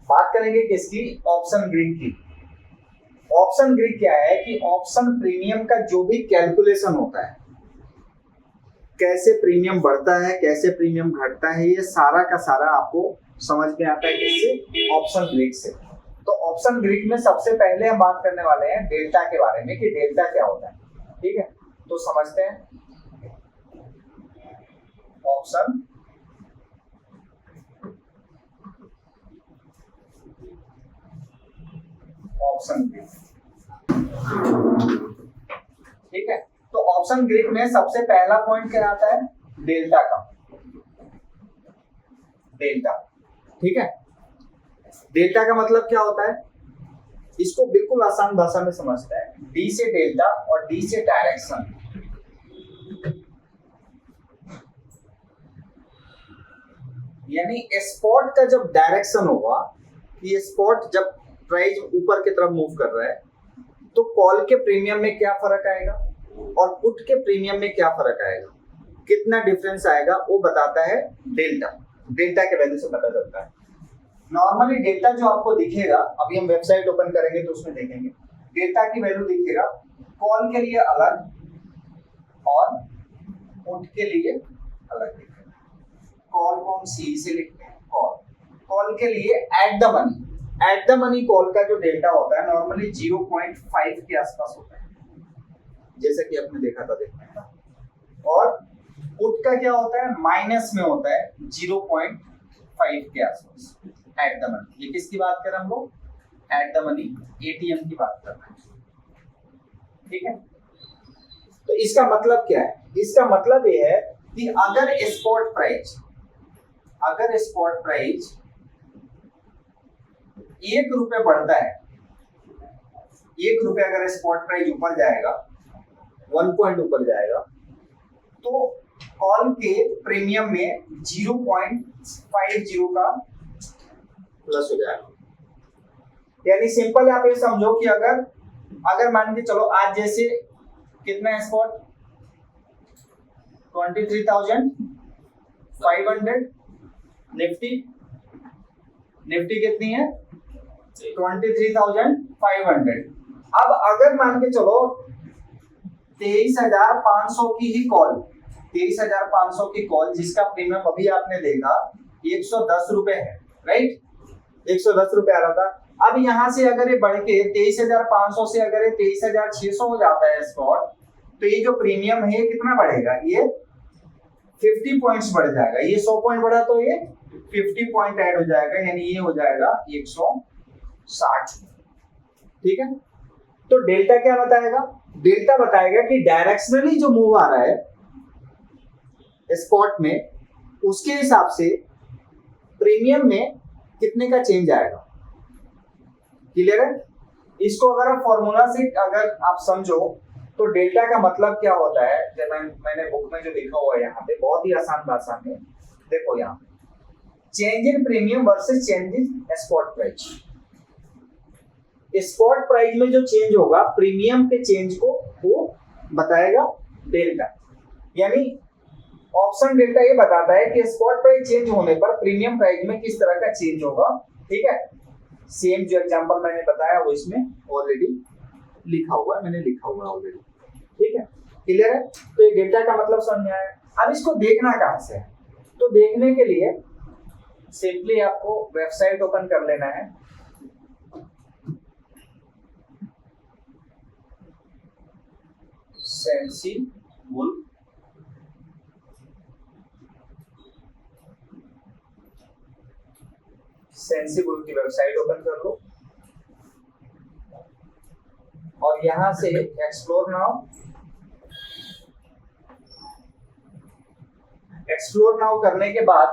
बात करेंगे किसकी, ऑप्शन ग्रीक की। ऑप्शन ग्रीक क्या है कि ऑप्शन प्रीमियम का जो भी कैलकुलेशन होता है, कैसे प्रीमियम बढ़ता है कैसे प्रीमियम घटता है, ये सारा का सारा आपको समझ में आता है किससे, ऑप्शन ग्रीक से। तो ऑप्शन ग्रीक में सबसे पहले हम बात करने वाले हैं डेल्टा के बारे में कि डेल्टा क्या होता है। ठीक है, तो समझते हैं ऑप्शन ग्रीक। ठीक है, तो ऑप्शन ग्रीक में सबसे पहला पॉइंट क्या आता है, डेल्टा का, डेल्टा। ठीक है, डेल्टा का मतलब क्या होता है, इसको बिल्कुल आसान भाषा में समझता है, डी से डेल्टा और डी से डायरेक्शन। यानी स्पॉट का जब डायरेक्शन होगा, ये स्पॉट जब प्राइस ऊपर की तरफ मूव कर रहा है तो कॉल के प्रीमियम में क्या फर्क आएगा और पुट के प्रीमियम में क्या फर्क आएगा, कितना डिफरेंस आएगा, वो बताता है डेल्टा। डेल्टा के वैल्यू से पता चलता है। नॉर्मली डेल्टा जो आपको दिखेगा, अभी हम वेबसाइट ओपन करेंगे तो उसमें देखेंगे डेल्टा की वैल्यू दिखेगा कॉल के लिए अलग और पुट के लिए अलग दिखेगा। कॉल को हम सी से लिखते हैं, कॉल के लिए एट द मनी कॉल का जो डेल्टा होता है नॉर्मली 0.5 के आसपास होता है, जैसा कि आपने देखा था देखने, और पुट का क्या होता है, माइनस में होता है 0.5 के आसपास एट द मनी। ये किसकी बात कर रहे हैं हम लोग, एट द मनी एटीएम की बात कर रहे हैं। ठीक है, तो इसका मतलब क्या है, इसका मतलब ये है कि अगर स्पॉट प्राइस 1 रुपए बढ़ता है, 1 रुपए अगर स्पॉट प्राइस ऊपर जाएगा, 1 पॉइंट ऊपर जाएगा, तो कॉल के प्रीमियम में 0.50 का प्लस हो जाएगा। यानी सिंपल आप ये समझो कि अगर मान के चलो आज जैसे कितना है स्पॉट 23,500, निफ्टी कितनी है 23,500। अब अगर मान के चलो 23,500 की ही कॉल, 23,500 की कॉल जिसका प्रीमियम अभी आपने देखा 110 रुपए है, राइट, 110 रुपए आ रहा था। अब यहाँ से अगर ये बढ़ के 23,500 से अगर ये 23,600 हो जाता है स्पॉट, तो ये जो प्रीमियम है ये कितना बढ़ेगा, ये 50 पॉइंट्स बढ़ जाएगा। ये 100 पॉइंट बढ़ा तो ये 50 पॉइंट ऐड हो जाएगा, यानी ये हो जाएगा 160। ठीक है, तो डेल्टा क्या बताएगा, डेल्टा बताएगा कि डायरेक्शनली जो मूव आ रहा है स्पॉट में, उसके हिसाब से प्रीमियम में कितने का चेंज आएगा। क्लियर है, इसको अगर आप फॉर्मूला से अगर आप समझो तो डेल्टा का मतलब क्या होता है, जब मैंने बुक में जो लिखा हुआ है यहाँ पे बहुत ही आसान भाषा में देखो, यहाँ change in premium versus change in spot price. Spot price में जो चेंज होगा प्रीमियम के चेंज को वो बताएगा डेल्टा। यानी ऑप्शन डेल्टा ये बताता है कि स्पॉट प्राइस चेंज होने पर प्रीमियम प्राइस में किस तरह का चेंज होगा। ठीक है, सेम जो एग्जांपल मैंने बताया वो इसमें ऑलरेडी लिखा हुआ है, मैंने लिखा हुआ है ऑलरेडी। ठीक है, क्लियर है, तो ये डेल्टा का मतलब समझ में आया। अब इसको देखना कहां से है, तो देखने के लिए सिंपली आपको वेबसाइट ओपन कर लेना है, सेंसिबुल की वेबसाइट ओपन कर लो और यहां से एक्सप्लोर नाउ करने के बाद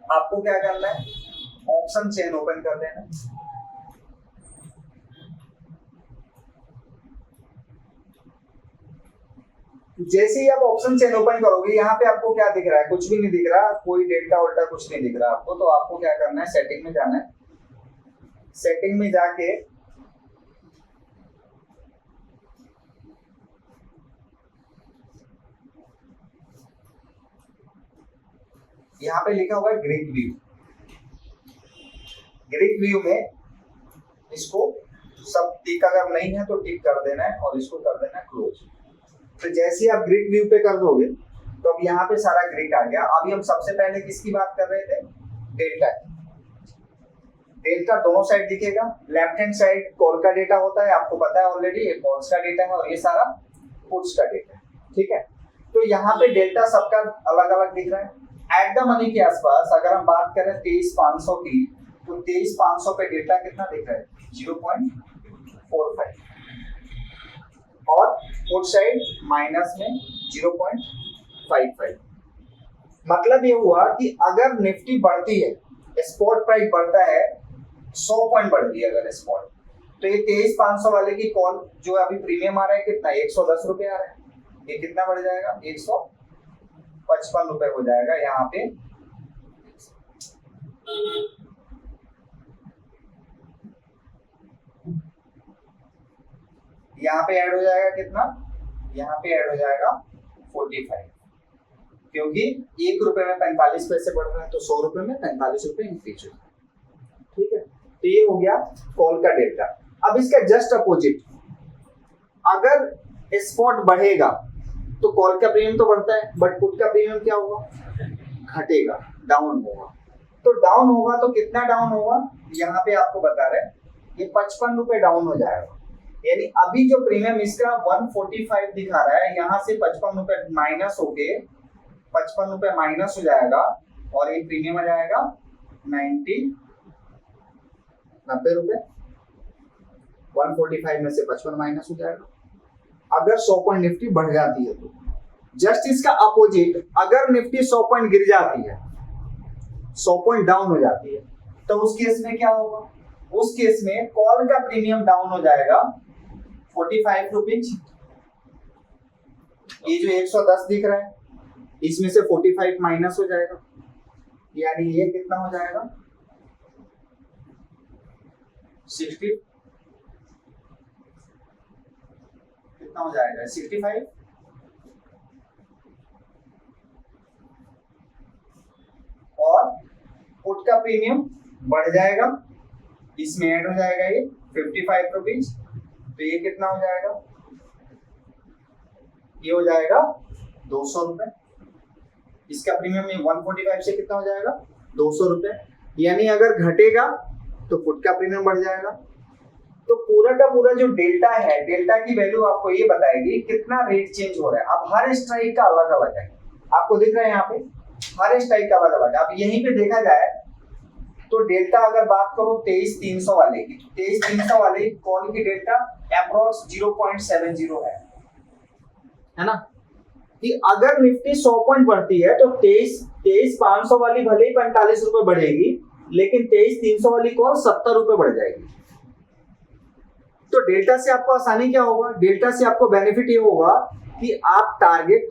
आपको क्या करना है, ऑप्शन चेन ओपन कर लेना है। जैसे ही आप ऑप्शन चेन ओपन करोगे यहाँ पे आपको क्या दिख रहा है, कुछ भी नहीं दिख रहा, कोई डेल्टा उल्टा कुछ नहीं दिख रहा आपको। तो आपको क्या करना है, सेटिंग में जाना है, सेटिंग में जाके यहाँ पे लिखा हुआ है ग्रीक व्यू, ग्रिड व्यू में इसको सब टिक अगर नहीं है तो टिक कर देना है और इसको कर देना है क्लोज। तो जैसे ही आप ग्रिड व्यू पे कर दोगे तो अब यहाँ पे सारा ग्रिड आ गया। अभी हम सबसे पहले किसकी बात कर रहे थे, डेल्टा की। डेल्टा दोनों साइड दिखेगा, लेफ्ट हैंड साइड कॉल का डेटा होता है, आपको पता है ऑलरेडी, ये कॉल्स का डेटा है और ये सारा पुट्स का डेटा है, ठीक है। तो यहाँ पे डेल्टा सबका अलग अलग दिख रहा है। एट द मनी के आसपास अगर हम बात करें 23,500 की, तो 23,500 पे डेल्टा कितना दिख रहा है, 0.45 और पुट साइड माइनस में 0.55। मतलब ये हुआ कि अगर निफ्टी बढ़ती है, स्पॉट प्राइस बढ़ता है, 100 पॉइंट बढ़ती है अगर स्पॉट, तो ये 23,500 वाले की कॉल जो अभी प्रीमियम आ रहा है कितना, 110 रुपए आ रहा है, ये कितना बढ़ जाएगा, 155 रुपए हो जाएगा यहाँ पे। यहाँ पे ऐड हो जाएगा कितना, यहाँ पे ऐड हो जाएगा 45, क्योंकि 1 रुपए में 45 पैसे बढ़ रहा है तो 100 रुपए में 45 रुपए इंक्रीज हो, ठीक है। तो ये हो गया कॉल का डेल्टा। अब इसका जस्ट अपोजिट, अगर स्पॉट बढ़ेगा तो कॉल का प्रीमियम तो बढ़ता है, बट पुट का प्रीमियम क्या होगा, घटेगा, डाउन होगा। तो डाउन होगा तो कितना डाउन होगा, यहाँ पे आपको बता रहे हैं ये 55 रुपए डाउन हो जाएगा। यानी अभी जो प्रीमियम इसका 145 दिखा रहा है, यहाँ से 55 रुपए माइनस हो गए, 55 रुपए माइनस हो जाएगा और ये प्रीमियम आ जाएगा 90 रुपए। 145 में से 55 माइनस हो जाएगा अगर 100 पॉइंट निफ्टी बढ़ जाती है तो। जस्ट इसका अपोजिट, अगर निफ्टी 100 पॉइंट गिर जाती है, 100 पॉइंट डाउन हो जाती है, तो उस केस में क्या होगा, उस केस में कॉल का प्रीमियम डाउन हो जाएगा 45 रुपीज। ये जो 110 दिख रहा है इसमें से 45 माइनस हो जाएगा, यानी ये कितना हो जाएगा, 60, कितना हो जाएगा, 65। और पुट का प्रीमियम बढ़ जाएगा, इसमें ऐड हो जाएगा ये 55 रुपीज, तो ये कितना हो जाएगा, ये हो जाएगा 200 रुपए। इसका प्रीमियम में 145 से कितना हो जाएगा, 200 रुपए। यानी अगर घटेगा तो पुट का प्रीमियम बढ़ जाएगा। तो पूरा का पूरा जो डेल्टा है, डेल्टा की वैल्यू आपको ये बताएगी कितना रेट चेंज हो रहा है। अब हर स्ट्राइक का अलग अलग है, आपको दिख रहा है यहाँ पे हर स्ट्राइक का अलग अलग है। अब यहीं पे देखा जाए तो डेल्टा अगर बात करो 23,300 वाले की, 23,300 वाले कॉल की डेल्टा अप्रोक्स 0.70 है ना, कि अगर निफ्टी 100 पॉइंट बढ़ती है तो 23,500 वाली भले ही 45 रुपए बढ़ेगी, लेकिन 23,300 वाली कॉल 70 रुपए बढ़ जाएगी। तो डेल्टा से आपको आसानी क्या होगा, डेल्टा से आपको बेनिफिट ये होगा कि आप टारगेट,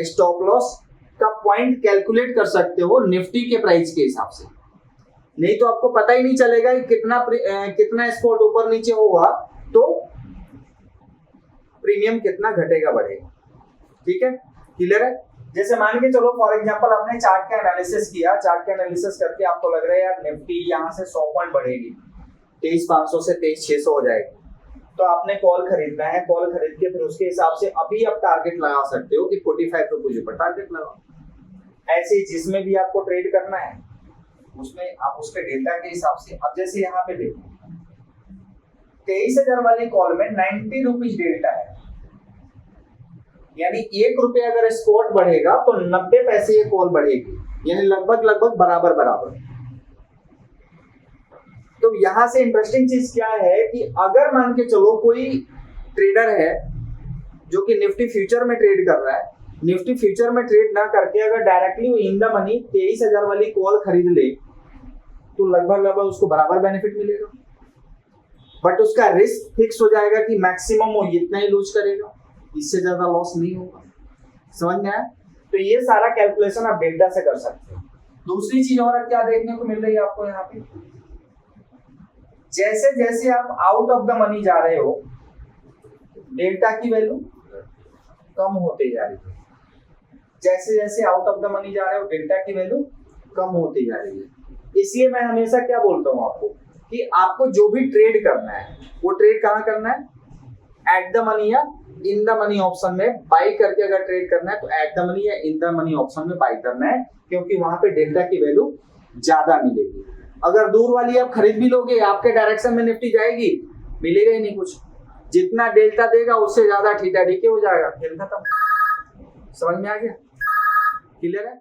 स्टॉप लॉस का पॉइंट कैलकुलेट कर सकते हो निफ्टी के प्राइस के हिसाब से। नहीं तो आपको पता ही नहीं चलेगा कि कितना स्पॉट ऊपर नीचे होगा तो प्रीमियम कितना घटेगा बढ़ेगा, ठीक है, क्लियर है। जैसे मान के चलो फॉर एग्जांपल आपने चार्ट का एनालिसिस किया, चार्ट का एनालिसिस करके आपको लग रहा है यार निफ्टी यहाँ से 100 पॉइंट बढ़ेगी, 23,500 से 23,600 हो जाएगी, तो आपने कॉल खरीदना है, कॉल खरीद के फिर उसके हिसाब से अभी आप टारगेट लगा सकते हो कि 45 रुपये पर टारगेट लगाओ। ऐसे जिसमें भी आपको ट्रेड करना है उसमें आप उसके डेल्टा के हिसाब से, अब जैसे यहाँ पे देखो 23,000 वाली कॉल में 90 रुपीज डेल्टा है, यानी 1 रुपए अगर स्पॉट बढ़ेगा तो 90 पैसे ये कॉल बढ़ेगी, यानी लगभग बराबर। तो यहां से इंटरेस्टिंग चीज क्या है कि अगर मान के चलो कोई ट्रेडर है जो कि निफ्टी फ्यूचर में ट्रेड कर रहा है, निफ्टी फ्यूचर में ट्रेड ना करके अगर डायरेक्टली इन द मनी 23,000 वाली कॉल खरीद ले तो लगभग उसको बराबर बेनिफिट मिलेगा, बट उसका रिस्क फिक्स हो जाएगा कि मैक्सिमम वो इतना ही लूज करेगा, इससे ज्यादा लॉस नहीं होगा। समझ में आया? तो ये सारा कैलकुलेशन आप डेल्टा से कर सकते हो। दूसरी चीज और क्या देखने को मिल रही है आपको यहाँ पे, जैसे जैसे आप आउट ऑफ द मनी जा रहे हो डेल्टा की वैल्यू कम होते जा रही है, जैसे जैसे आउट ऑफ द मनी जा रहे हो डेल्टा की वैल्यू कम होती जा रही है। इसलिए मैं हमेशा क्या बोलता हूँ आपको कि आपको जो भी ट्रेड करना है वो ट्रेड कहाँ करना है, एट द मनी या इन द मनी ऑप्शन में बाई करके अगर ट्रेड करना है तो एट द मनी या इन द मनी ऑप्शन में बाई करना है, क्योंकि वहां पे डेल्टा की वैल्यू ज्यादा मिलेगी। अगर दूर वाली आप खरीद भी लोगे आपके डायरेक्शन में निफ्टी जाएगी, मिलेगा ही नहीं कुछ, जितना डेल्टा देगा उससे ज्यादा थीटा डीके हो जाएगा, खेल खत्म। समझ में आ गया? क्लियर है?